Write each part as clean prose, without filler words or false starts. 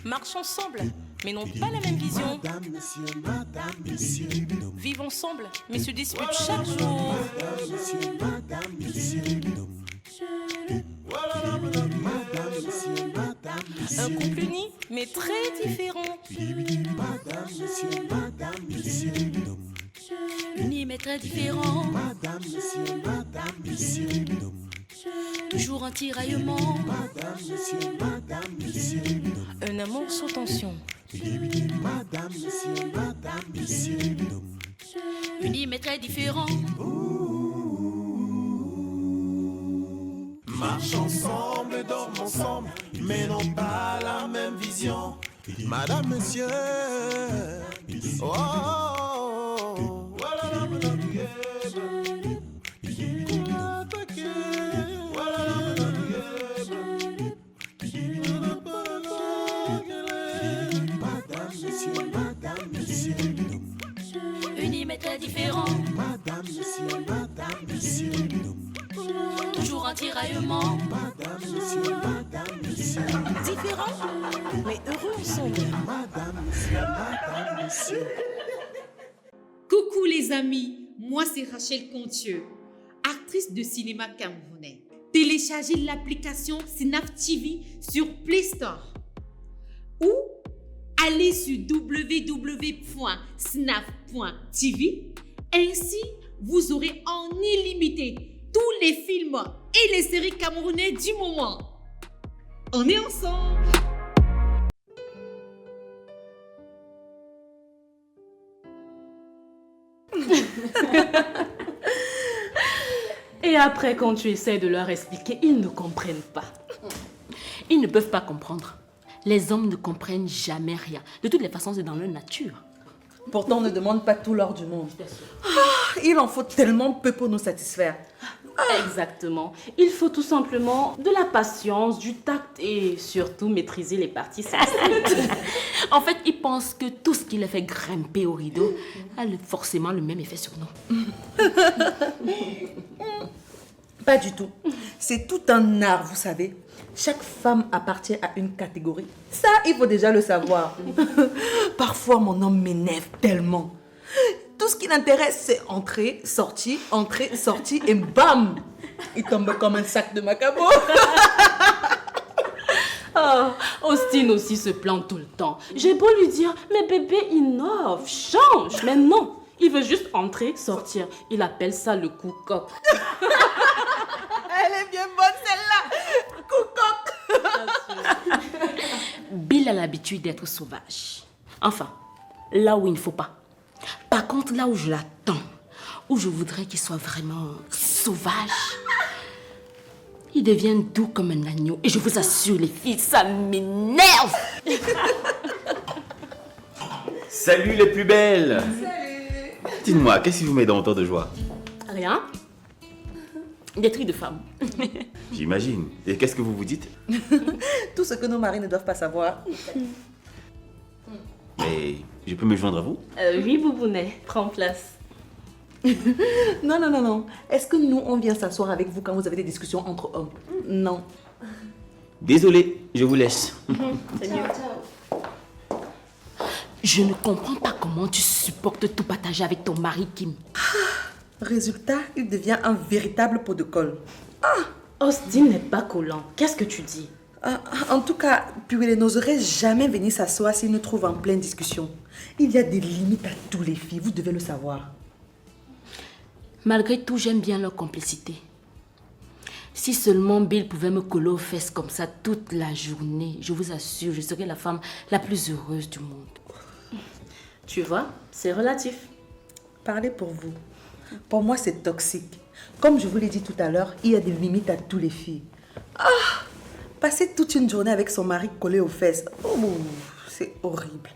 Marchent ensemble, mais n'ont pas la même vision. Vivent ensemble, mais se disputent chaque jour. Un couple uni, mais très différent. Uni mais très différent. Toujours en tiraillement. Un amour sous tension. Uni mais très différent. Marchent ensemble, dorment ensemble, mais n'ont pas la même vision. Madame, monsieur. Oh, oh, oh. Uni mais très différent. Toujours en tiraillement. Différents, mais heureux ensemble. Coucou les amis, moi c'est Rachel Contieux, actrice de cinéma camerounais. Téléchargez l'application Snap TV sur Play Store ou allez sur www.snap.tv. Ainsi, vous aurez en illimité tous les films et les séries camerounais du moment. On est ensemble! Et après, quand tu essaies de leur expliquer, ils ne comprennent pas. Ils ne peuvent pas comprendre. Les hommes ne comprennent jamais rien. De toutes les façons, c'est dans leur nature. Pourtant, on ne demande pas tout l'or du monde. Il en faut tellement peu pour nous satisfaire. Exactement. Il faut tout simplement de la patience, du tact et surtout maîtriser les parties sensibles. En fait, ils pensent que tout ce qui les fait grimper au rideau a forcément le même effet sur nous. Pas du tout. C'est tout un art, vous savez. Chaque femme appartient à une catégorie. Ça, il faut déjà le savoir. Parfois, mon homme m'énerve tellement. Tout ce qui l'intéresse, c'est entrer, sortir, et bam! Il tombe comme un sac de macabo. Oh, Austin aussi se plante tout le temps. J'ai beau lui dire, mais bébé, innove, change. Mais non, il veut juste entrer, sortir. Il appelle ça le coup-coq. Elle est bien bonne celle-là. Coucoc. Bill a l'habitude d'être sauvage. Enfin, là où il ne faut pas. Par contre, là où je l'attends, où je voudrais qu'il soit vraiment sauvage, il devient doux comme un agneau. Et je vous assure, les filles, ça m'énerve. Salut les plus belles. Salut. Dites-moi, qu'est-ce qui vous met dans autant de joie? Rien. Des trucs de femmes. J'imagine. Et qu'est-ce que vous vous dites? Tout ce que nos maris ne doivent pas savoir. Mais je peux me joindre à vous? Oui, Boubounet, prends place. Non. Est-ce que nous, on vient s'asseoir avec vous quand vous avez des discussions entre hommes? Non. Désolé, je vous laisse. C'est mieux. Je ne comprends pas comment tu supportes tout partager avec ton mari, Kim. Résultat, il devient un véritable pot de colle. Austin n'est pas collant. Qu'est-ce que tu dis? En tout cas, Purée n'oserait jamais venir s'asseoir s'il nous trouve en pleine discussion. Il y a des limites à tous les filles, vous devez le savoir. Malgré tout, j'aime bien leur complicité. Si seulement Bill pouvait me coller aux fesses comme ça toute la journée, je vous assure, je serais la femme la plus heureuse du monde. Tu vois, c'est relatif. Parlez pour vous. Pour moi, c'est toxique. Comme je vous l'ai dit tout à l'heure, il y a des limites à tous les filles. Passer toute une journée avec son mari collé aux fesses, c'est horrible.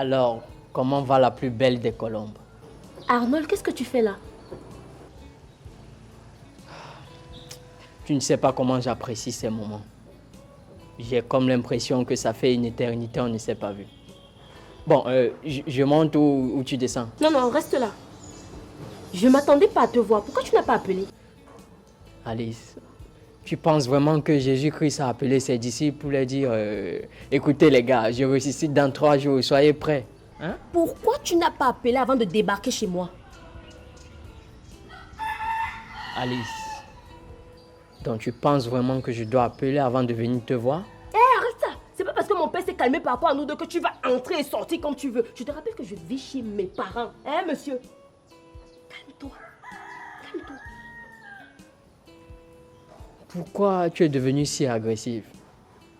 Alors, comment va la plus belle des colombes? Arnold, qu'est-ce que tu fais là? Tu ne sais pas comment j'apprécie ces moments. J'ai comme l'impression que ça fait une éternité, on ne s'est pas vu. Bon, je monte ou tu descends? Non, non, reste là. Je ne m'attendais pas à te voir. Pourquoi tu n'as pas appelé? Alice, tu penses vraiment que Jésus-Christ a appelé ses disciples pour leur dire écoutez les gars, je ressuscite dans 3 jours, soyez prêts. Hein? Pourquoi tu n'as pas appelé avant de débarquer chez moi? Alice, donc tu penses vraiment que je dois appeler avant de venir te voir? Arrête ça! C'est pas parce que mon père s'est calmé par rapport à nous deux que tu vas entrer et sortir comme tu veux. Je te rappelle que je vis chez mes parents. Hein, monsieur? Calme-toi. Calme-toi. Pourquoi tu es devenu si agressif?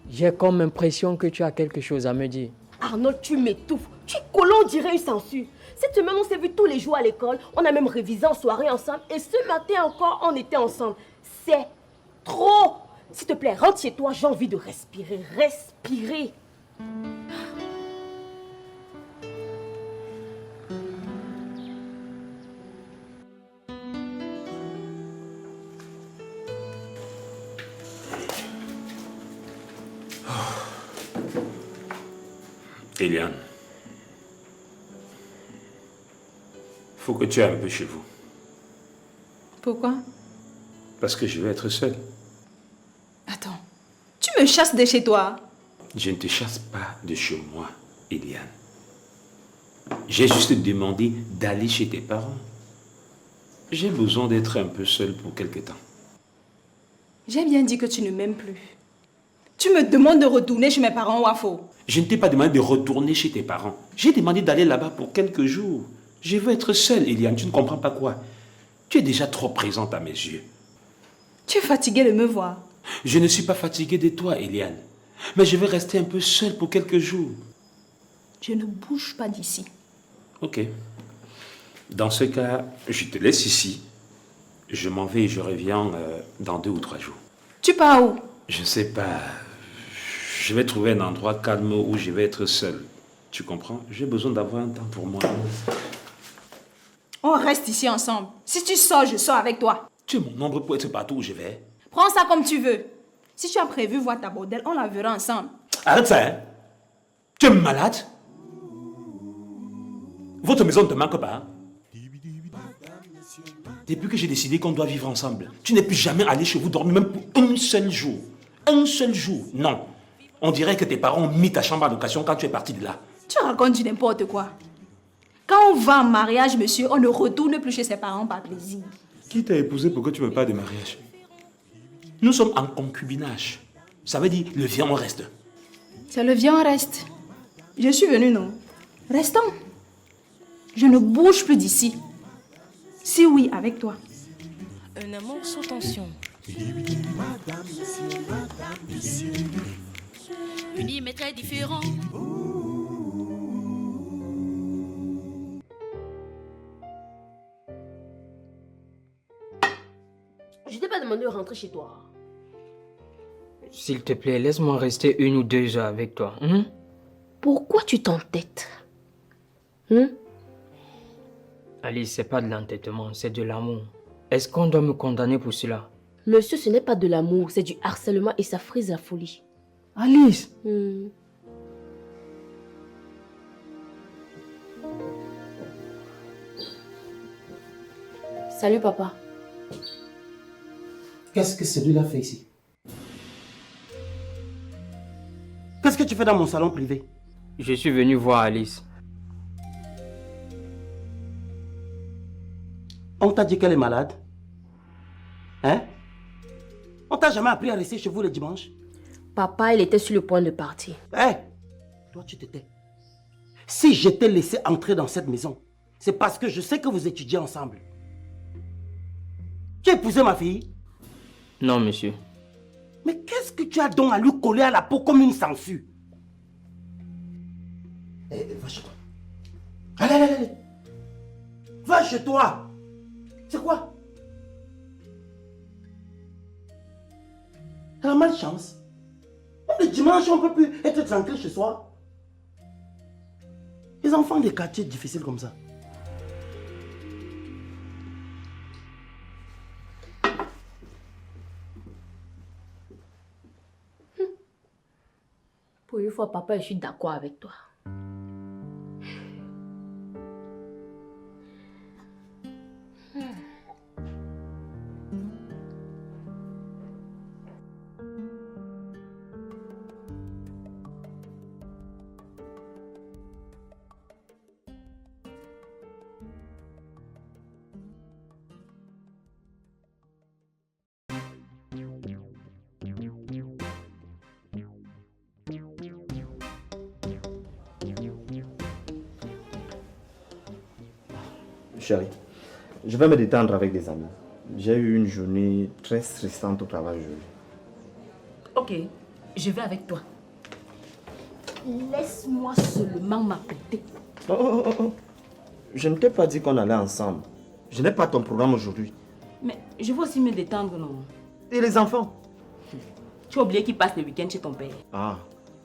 J'ai comme l'impression que tu as quelque chose à me dire. Arnold, tu m'étouffes. Tu es collant, on dirait une censure. Cette semaine, on s'est vu tous les jours à l'école. On a même révisé en soirée ensemble. Et ce matin encore, on était ensemble. C'est trop. S'il te plaît, rentre chez toi. J'ai envie de respirer. Respirer. Eliane, faut que tu ailles un peu chez vous. Pourquoi? Parce que je vais être seul. Attends, tu me chasses de chez toi? Je ne te chasse pas de chez moi, Eliane. J'ai juste demandé d'aller chez tes parents. J'ai besoin d'être un peu seul pour quelque temps. J'ai bien dit que tu ne m'aimes plus. Tu me demandes de retourner chez mes parents, Wafo. Je ne t'ai pas demandé de retourner chez tes parents. J'ai demandé d'aller là-bas pour quelques jours. Je veux être seule, Eliane. Tu ne comprends pas quoi? Tu es déjà trop présente à mes yeux. Tu es fatiguée de me voir. Je ne suis pas fatigué de toi, Eliane. Mais je veux rester un peu seule pour quelques jours. Je ne bouge pas d'ici. Ok. Dans ce cas, je te laisse ici. Je m'en vais et je reviens dans 2 ou 3 jours. Tu pars où? Je ne sais pas. Je vais trouver un endroit calme où je vais être seul. Tu comprends? J'ai besoin d'avoir un temps pour moi. On reste ici ensemble. Si tu sors, je sors avec toi. Tu es mon ombre pour être partout où je vais. Prends ça comme tu veux. Si tu as prévu voir ta bordelle, on la verra ensemble. Arrête ça, hein? Tu es malade? Votre maison ne te manque pas? Depuis que j'ai décidé qu'on doit vivre ensemble, tu n'es plus jamais allé chez vous dormir même pour un seul jour. Un seul jour, non. On dirait que tes parents ont mis ta chambre en location quand tu es parti de là. Tu racontes du n'importe quoi. Quand on va en mariage, monsieur, on ne retourne plus chez ses parents par plaisir. Qui t'a épousé pour que tu me parles de mariage? Nous sommes en concubinage. Ça veut dire le viens, on reste. C'est le viens, on reste. Je suis venue, non? Restons. Je ne bouge plus d'ici. Si oui, avec toi. Un amour sous tension. Uni mais très différent. Je t'ai pas demandé de rentrer chez toi. S'il te plaît, laisse-moi rester 1 ou 2 heures avec toi. Hein? Pourquoi tu t'entêtes? Alice, c'est pas de l'entêtement, c'est de l'amour. Est-ce qu'on doit me condamner pour cela? Monsieur, ce n'est pas de l'amour, c'est du harcèlement et ça frise la folie. Alice! Salut, papa. Qu'est-ce que celui-là fait ici? Qu'est-ce que tu fais dans mon salon privé? Je suis venu voir Alice. On t'a dit qu'elle est malade? Hein? On t'a jamais appris à rester chez vous le dimanche? Papa, il était sur le point de partir. Hé! Toi, tu t'étais. Si je t'ai laissé entrer dans cette maison, c'est parce que je sais que vous étudiez ensemble. Tu as épousé ma fille? Non, monsieur. Mais qu'est-ce que tu as donc à lui coller à la peau comme une sangsue? Va chez toi. Allez. Va chez toi. C'est quoi? Elle a malchance. Même le dimanche, on ne peut plus être tranquille chez soi. Les enfants des quartiers difficiles comme ça. Pour une fois, papa, je suis d'accord avec toi. Chérie, je vais me détendre avec des amis. J'ai eu une journée très stressante au travail aujourd'hui. Ok, je vais avec toi. Laisse-moi seulement m'apprêter. Oh. Je ne t'ai pas dit qu'on allait ensemble. Je n'ai pas ton programme aujourd'hui. Mais je veux aussi me détendre, non? Et les enfants? Tu as oublié qu'ils passent le week-end chez ton père. Ah,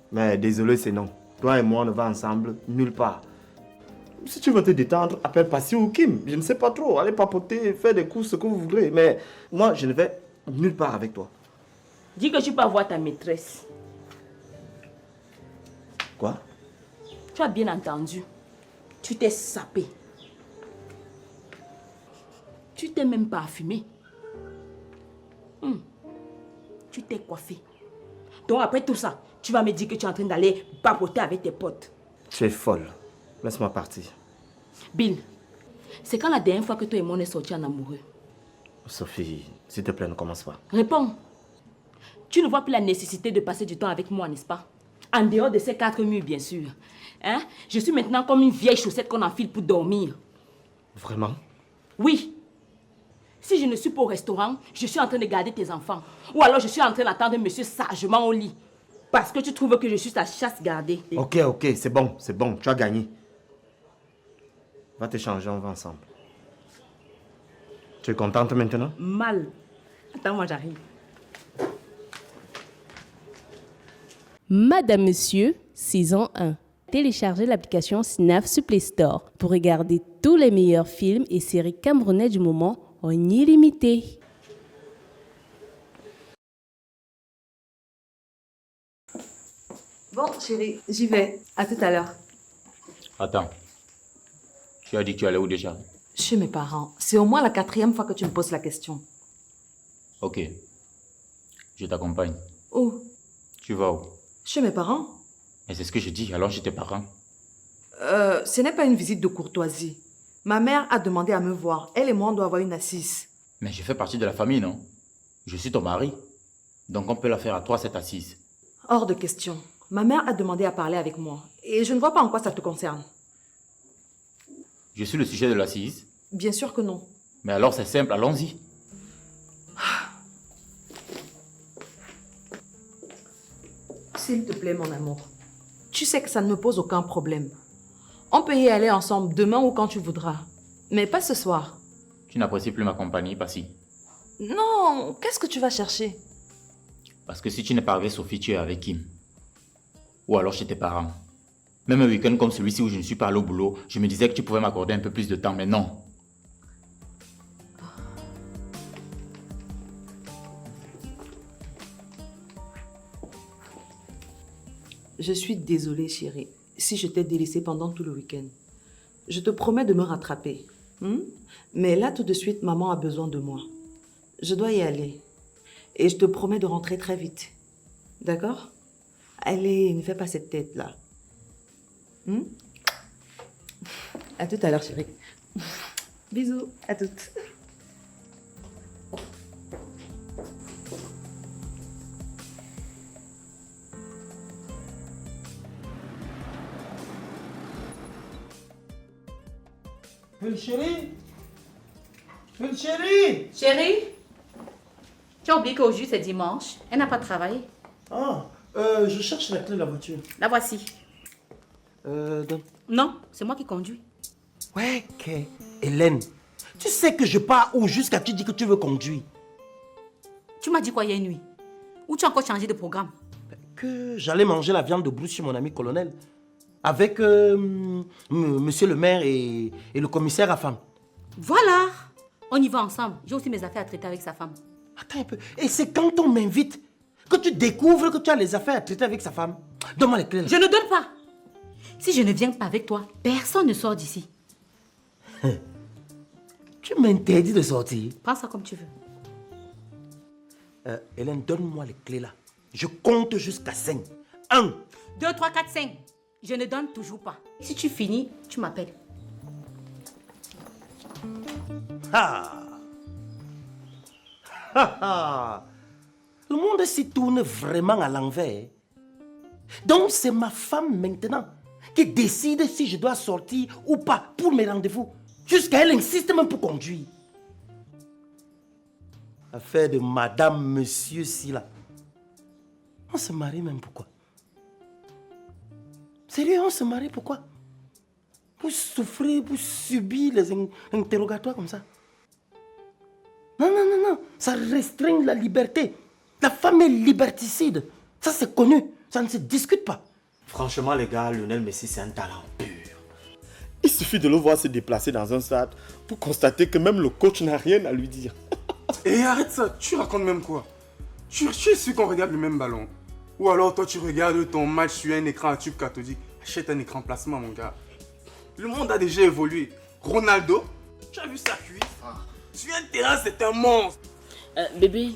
mais désolé, c'est non. Toi et moi, on ne va ensemble nulle part. Si tu veux te détendre, appelle Passy ou Kim. Je ne sais pas trop. Allez papoter, faire des courses, ce que vous voudrez. Mais moi, je ne vais nulle part avec toi. Dis que tu peux voir ta maîtresse. Quoi? Tu as bien entendu. Tu t'es sapé. Tu t'es même parfumé. Tu t'es coiffé. Donc après tout ça, tu vas me dire que tu es en train d'aller papoter avec tes potes. Tu es folle. Laisse-moi partir. Bill, c'est quand la dernière fois que toi et moi on est sortis en amoureux? Sophie, s'il te plaît, ne commence pas. Réponds. Tu ne vois plus la nécessité de passer du temps avec moi, n'est-ce pas? En dehors de ces 4 murs, bien sûr. Hein? Je suis maintenant comme une vieille chaussette qu'on enfile pour dormir. Vraiment? Oui. Si je ne suis pas au restaurant, je suis en train de garder tes enfants. Ou alors je suis en train d'attendre monsieur sagement au lit. Parce que tu trouves que je suis sa chasse gardée. Ok, c'est bon, tu as gagné. Va te changer, on va ensemble. Tu es contente maintenant? Mal. Attends, moi j'arrive. Madame, Monsieur, saison 1. Téléchargez l'application Snaf sur Play Store pour regarder tous les meilleurs films et séries camerounais du moment en illimité. Bon, chérie, j'y vais. À tout à l'heure. Attends. Tu as dit que tu allais où déjà? Chez mes parents. C'est au moins la 4e fois que tu me poses la question. Ok. Je t'accompagne. Où? Tu vas où? Chez mes parents. Mais c'est ce que je dis, alors chez tes parents. Ce n'est pas une visite de courtoisie. Ma mère a demandé à me voir. Elle et moi, on doit avoir une assise. Mais je fais partie de la famille, non? Je suis ton mari. Donc on peut la faire à 3, cette assise. Hors de question. Ma mère a demandé à parler avec moi. Et je ne vois pas en quoi ça te concerne. Je suis le sujet de l'assise. Bien sûr que non. Mais alors c'est simple, allons-y. S'il te plaît, mon amour. Tu sais que ça ne me pose aucun problème. On peut y aller ensemble demain ou quand tu voudras. Mais pas ce soir. Tu n'apprécies plus ma compagnie, Passy. Non, qu'est-ce que tu vas chercher? Parce que si tu n'es pas avec Sophie, tu es avec Kim. Ou alors chez tes parents. Même un week-end comme celui-ci où je ne suis pas allé au boulot, je me disais que tu pouvais m'accorder un peu plus de temps, mais non. Je suis désolée, chérie, si je t'ai délaissée pendant tout le week-end. Je te promets de me rattraper. Mais là, tout de suite, maman a besoin de moi. Je dois y aller. Et je te promets de rentrer très vite. D'accord? Allez, ne fais pas cette tête-là. À tout à l'heure, chérie. Bisous, à toutes. Chérie! Chérie! Chérie, tu as oublié qu'aujourd'hui c'est dimanche. Elle n'a pas travaillé. Ah, je cherche la clé de la voiture. La voici. Donne. Non, c'est moi qui conduis. Ouais, ok. Hélène, tu sais que je pars où jusqu'à tu dis que tu veux conduire? Tu m'as dit quoi hier nuit? Ou tu as encore changé de programme? Que j'allais manger la viande de brousse chez mon ami colonel. avec monsieur le maire et le commissaire à femme. Voilà, on y va ensemble. J'ai aussi mes affaires à traiter avec sa femme. Attends un peu. Et c'est quand on m'invite que tu découvres que tu as les affaires à traiter avec sa femme. Donne-moi les clés. Là. Je ne donne pas. Si je ne viens pas avec toi, personne ne sort d'ici. Tu m'interdis de sortir. Prends ça comme tu veux. Hélène, donne-moi les clés là. Je compte jusqu'à 5. 1. 2, 3, 4, 5. Je ne donne toujours pas. Si tu finis, tu m'appelles. Ah. Le monde s'y tourne vraiment à l'envers. Donc c'est ma femme maintenant qui décide si je dois sortir ou pas pour mes rendez-vous. Jusqu'à elle insiste même pour conduire. Affaire de madame, monsieur, si là. On se marie même pourquoi? Sérieux, on se marie pourquoi? Pour souffrir, pour subir les interrogatoires comme ça. Non, non, non, non. Ça restreint la liberté. La femme est liberticide. Ça, c'est connu. Ça ne se discute pas. Franchement, les gars, Lionel Messi, c'est un talent pur. Il suffit de le voir se déplacer dans un stade pour constater que même le coach n'a rien à lui dire. Et arrête ça, tu racontes même quoi? Tu es sûr qu'on regarde le même ballon? Ou alors toi tu regardes ton match sur un écran à tube cathodique? Achète un écran plasma mon gars. Le monde a déjà évolué. Ronaldo, tu as vu sa cuisse? Sur un terrain c'est un monstre. Bébé,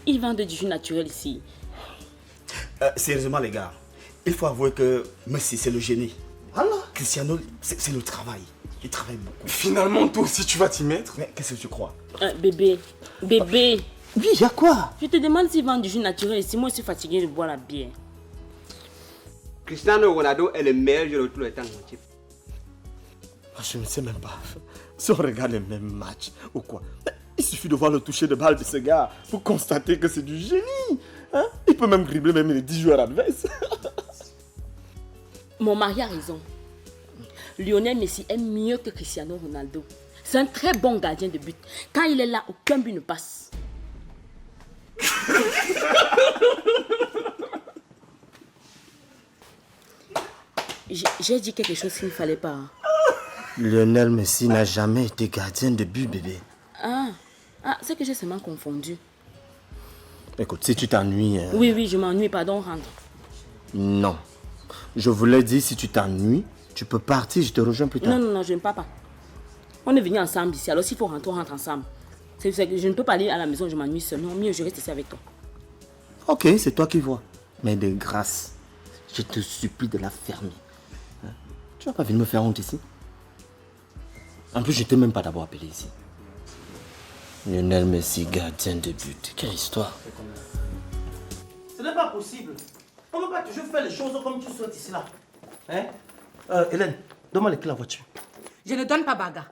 ils vendent du jus naturel ici. Sérieusement les gars, il faut avouer que Messi c'est le génie. Voilà. Cristiano, c'est le travail. Il travaille beaucoup. Finalement, toi aussi, tu vas t'y mettre? Mais qu'est-ce que tu crois? Bébé. Oui, il y a quoi? Je te demande s'ils vendent du jus naturel ici. Moi, je suis fatiguée de boire la bière. Cristiano Ronaldo est le meilleur joueur de tous les temps. Je ne sais même pas. Si on regarde les mêmes matchs ou quoi, il suffit de voir le toucher de balle de ce gars pour constater que c'est du génie. Hein? Il peut même dribbler même les 10 joueurs adverses. Mon mari a raison. Lionel Messi est mieux que Cristiano Ronaldo. C'est un très bon gardien de but. Quand il est là, aucun but ne passe. J'ai dit quelque chose qu'il ne fallait pas. Lionel Messi n'a jamais été gardien de but, bébé. Ah, c'est que j'ai seulement confondu. Écoute, si tu t'ennuies... Oui, je m'ennuie, pardon, rentre. Non. Je voulais dire, si tu t'ennuies, tu peux partir, je te rejoins plus tard. Non, je ne pars pas. On est venus ensemble ici, alors s'il faut rentrer, on rentre ensemble. Je ne peux pas aller à la maison, je m'ennuie seul. Non, mieux, je reste ici avec toi. Ok, c'est toi qui vois. Mais de grâce, je te supplie de la fermer. Hein? Tu vas pas venir me faire honte ici? En plus, je t'ai même pas d'abord appelé ici. Lionel Messi, gardien de but. Quelle histoire. Ce n'est pas possible. On ne peut pas toujours faire les choses comme tu souhaites ici là. Hein? Hélène, donne-moi les clés de la voiture. Je ne donne pas baga.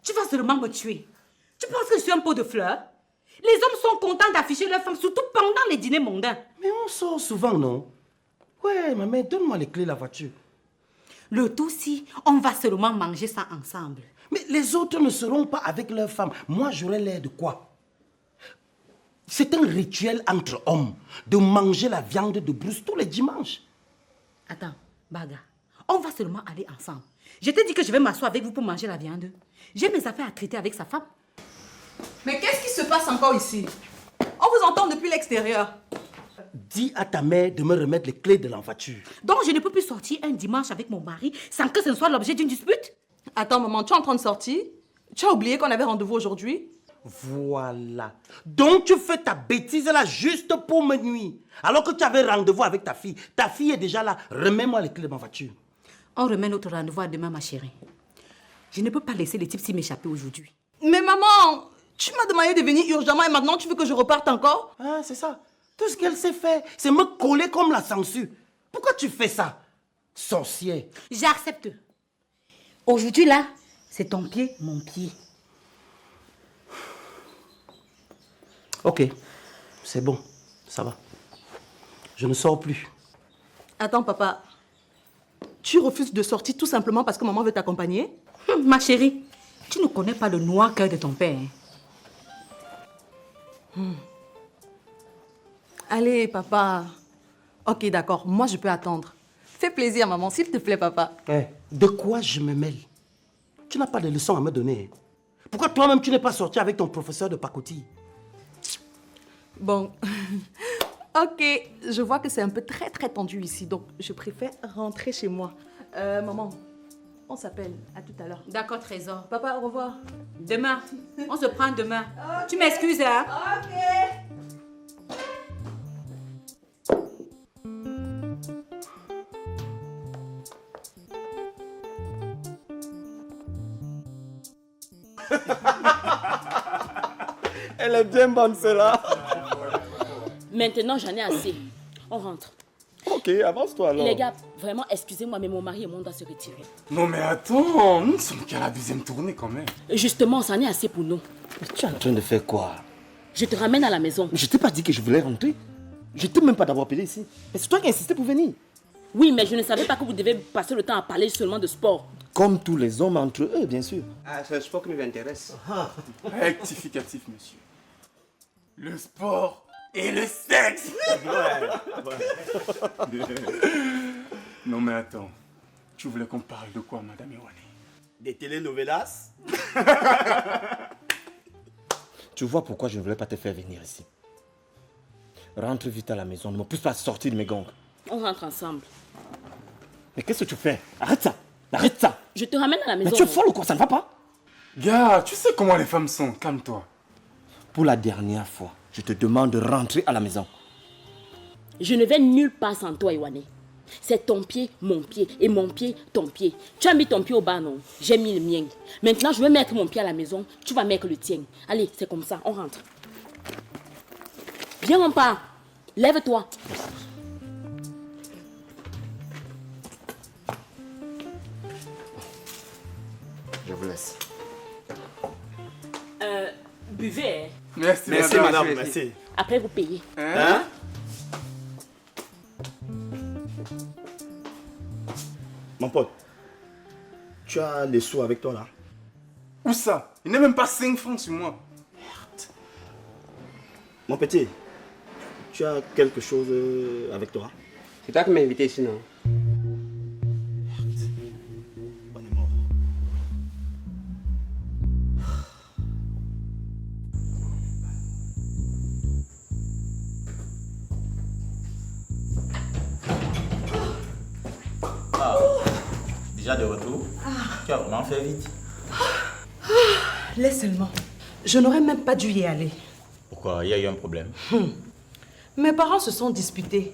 Tu vas seulement me tuer. Tu penses que je suis un pot de fleurs? Les hommes sont contents d'afficher leurs femmes, surtout pendant les dîners mondains. Mais on sort souvent, non? Ouais, maman, donne-moi les clés de la voiture. Le tout si, on va seulement manger ça ensemble. Mais les autres ne seront pas avec leurs femmes. Moi, j'aurai l'air de quoi? C'est un rituel entre hommes de manger la viande de brousse tous les dimanches. Attends, baga, on va seulement aller ensemble. Je t'ai dit que je vais m'asseoir avec vous pour manger la viande. J'ai mes affaires à traiter avec sa femme. Mais qu'est-ce qui se passe encore ici? On vous entend depuis l'extérieur. Dis à ta mère de me remettre les clés de la voiture. Donc je ne peux plus sortir un dimanche avec mon mari sans que ce ne soit l'objet d'une dispute? Attends, maman, tu es en train de sortir? Tu as oublié qu'on avait rendez-vous aujourd'hui? Voilà. Donc tu fais ta bêtise là juste pour me nuire. Alors que tu avais rendez-vous avec ta fille. Ta fille est déjà là. Remets-moi les clés de ma voiture. On remet notre rendez-vous à demain, ma chérie. Je ne peux pas laisser les types s'y m'échapper aujourd'hui. Mais maman, tu m'as demandé de venir urgemment et maintenant tu veux que je reparte encore? Ah, c'est ça. Tout ce qu'elle sait faire, c'est me coller comme la censure. Pourquoi tu fais ça? Sorcière. J'accepte. Aujourd'hui, là, c'est ton pied, mon pied. Ok, c'est bon, ça va. Je ne sors plus. Attends, papa. Tu refuses de sortir tout simplement parce que maman veut t'accompagner? Ma chérie, tu ne connais pas le noir cœur de ton père. Allez, papa. Ok, d'accord, moi je peux attendre. Fais plaisir, maman, s'il te plaît, papa. De quoi je me mêle? Tu n'as pas de leçons à me donner. Pourquoi toi-même tu n'es pas sorti avec ton professeur de pacotille? Bon, ok, je vois que c'est un peu très tendu ici, donc je préfère rentrer chez moi. Maman, on s'appelle, à tout à l'heure. D'accord, Trésor. Papa, au revoir. Demain. On se prend demain. Tu m'excuses, hein? Ok. Elle est bien bonne, celle-là. Maintenant, j'en ai assez. On rentre. Ok, avance-toi alors. Les gars, vraiment, excusez-moi, mais mon mari et moi, on doit se retirer. Non mais attends, nous ne sommes qu'à la deuxième tournée quand même. Justement, c'en est assez pour nous. Mais tu es en train de faire quoi? Je te ramène à la maison. Mais je t'ai pas dit que je voulais rentrer. Je t'ai même pas d'avoir appelé ici. Mais c'est toi qui as insisté pour venir. Oui, mais je ne savais pas que vous devez passer le temps à parler seulement de sport. Comme tous les hommes entre eux, bien sûr. Ah, c'est le sport qui nous intéresse. Rectificatif, monsieur. Le sport et le sexe. Non mais attends, tu voulais qu'on parle de quoi, Madame Iwane? Des telenovelas? Tu vois pourquoi je ne voulais pas te faire venir ici. Rentre vite à la maison, ne me pousse pas à sortir de mes gangs. On rentre ensemble. Mais qu'est-ce que tu fais? Arrête ça! Arrête ça! Je te ramène à la maison. Mais tu es folle ou quoi? Ça ne va pas? Gars, tu sais comment les femmes sont, calme-toi. Pour la dernière fois, je te demande de rentrer à la maison. Je ne vais nulle part sans toi, Iwane. C'est ton pied, mon pied, et mon pied, ton pied. Tu as mis ton pied au bas, non? J'ai mis le mien. Maintenant, je vais mettre mon pied à la maison, tu vas mettre le tien. Allez, c'est comme ça, on rentre. Viens, on part. Lève-toi. Je vous laisse. Buvez. Merci, madame, merci. Après, vous payez. Hein? Mon pote, tu as les sous avec toi là? Où ça? Il n'est même pas 5 francs sur moi. Mon petit, tu as quelque chose avec toi? C'est toi qui m'as invité ici, non? Déjà de retour? Tu as vraiment fait vite. Laisse seulement. Je n'aurais même pas dû y aller. Pourquoi? Il y a eu un problème. Mes parents se sont disputés.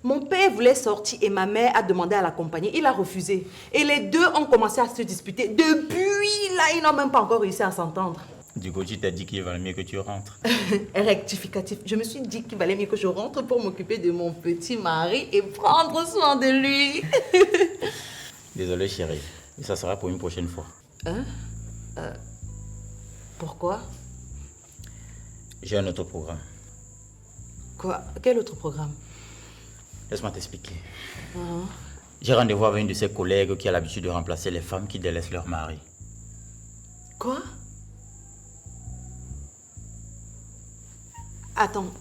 Mon père voulait sortir et ma mère a demandé à l'accompagner. Il a refusé. Et les deux ont commencé à se disputer. Depuis là, ils n'ont même pas encore réussi à s'entendre. Du coup, tu t'as dit qu'il valait mieux que tu rentres. Rectificatif. Je me suis dit qu'il valait mieux que je rentre pour m'occuper de mon petit mari et prendre soin de lui. Désolé, chérie. Mais ça sera pour une prochaine fois. Hein? Pourquoi? J'ai un autre programme. Quoi? Quel autre programme? Laisse-moi t'expliquer. J'ai rendez-vous avec une de ses collègues qui a l'habitude de remplacer les femmes qui délaissent leur mari. Quoi? Attends,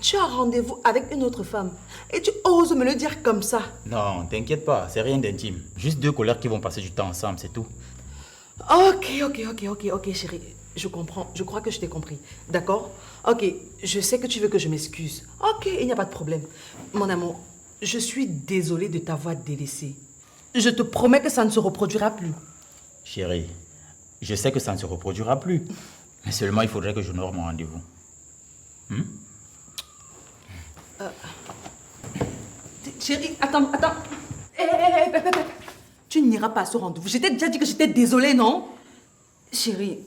tu as rendez-vous avec une autre femme et tu oses me le dire comme ça? Non, t'inquiète pas, c'est rien d'intime. Juste deux collègues qui vont passer du temps ensemble, c'est tout. Ok, chérie. Je comprends. Je crois que je t'ai compris. D'accord? Ok, je sais que tu veux que je m'excuse. Ok, il n'y a pas de problème. Mon amour, je suis désolée de t'avoir délaissé. Je te promets que ça ne se reproduira plus. Chérie, je sais que ça ne se reproduira plus. Mais seulement, il faudrait que j'honore mon rendez-vous. Chérie, attends. Tu n'iras pas à ce rendez-vous. Je t'ai déjà dit que j'étais désolée, non? Chérie,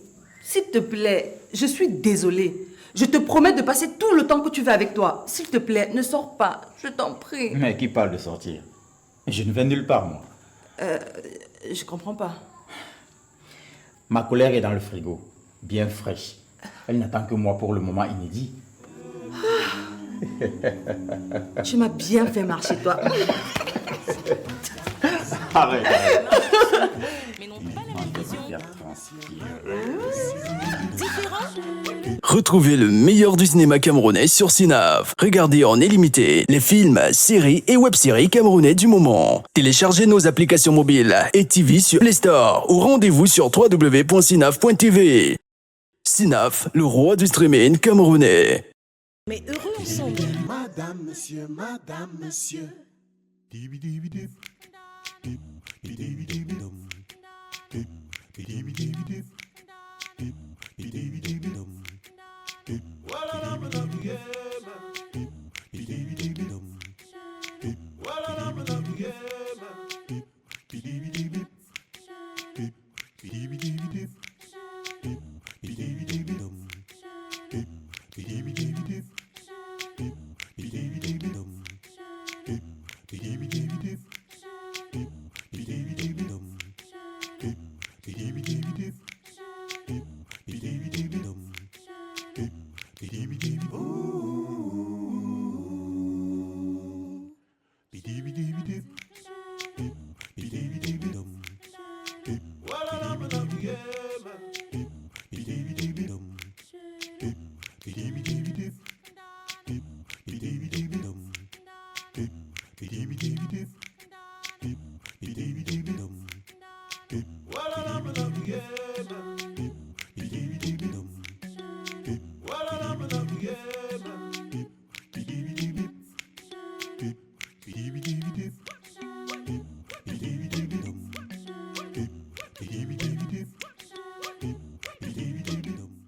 s'il te plaît, je suis désolée. Je te promets de passer tout le temps que tu veux avec toi. S'il te plaît, ne sors pas. Je t'en prie. Mais qui parle de sortir? Je ne vais nulle part, moi. Je comprends pas. Ma colère est dans le frigo, bien fraîche. Elle n'attend que moi pour le moment inédit. Tu m'as bien fait marcher, toi. Arrête. Mais non pas la même vision. Différent. Retrouvez le meilleur du cinéma camerounais sur Synav. Regardez en illimité les films, séries et web-séries camerounais du moment. Téléchargez nos applications mobiles et TV sur Play Store ou rendez-vous sur www.synav.tv. Synav, le roi du streaming camerounais. Mais heureux ensemble. Madame, monsieur, madame, monsieur.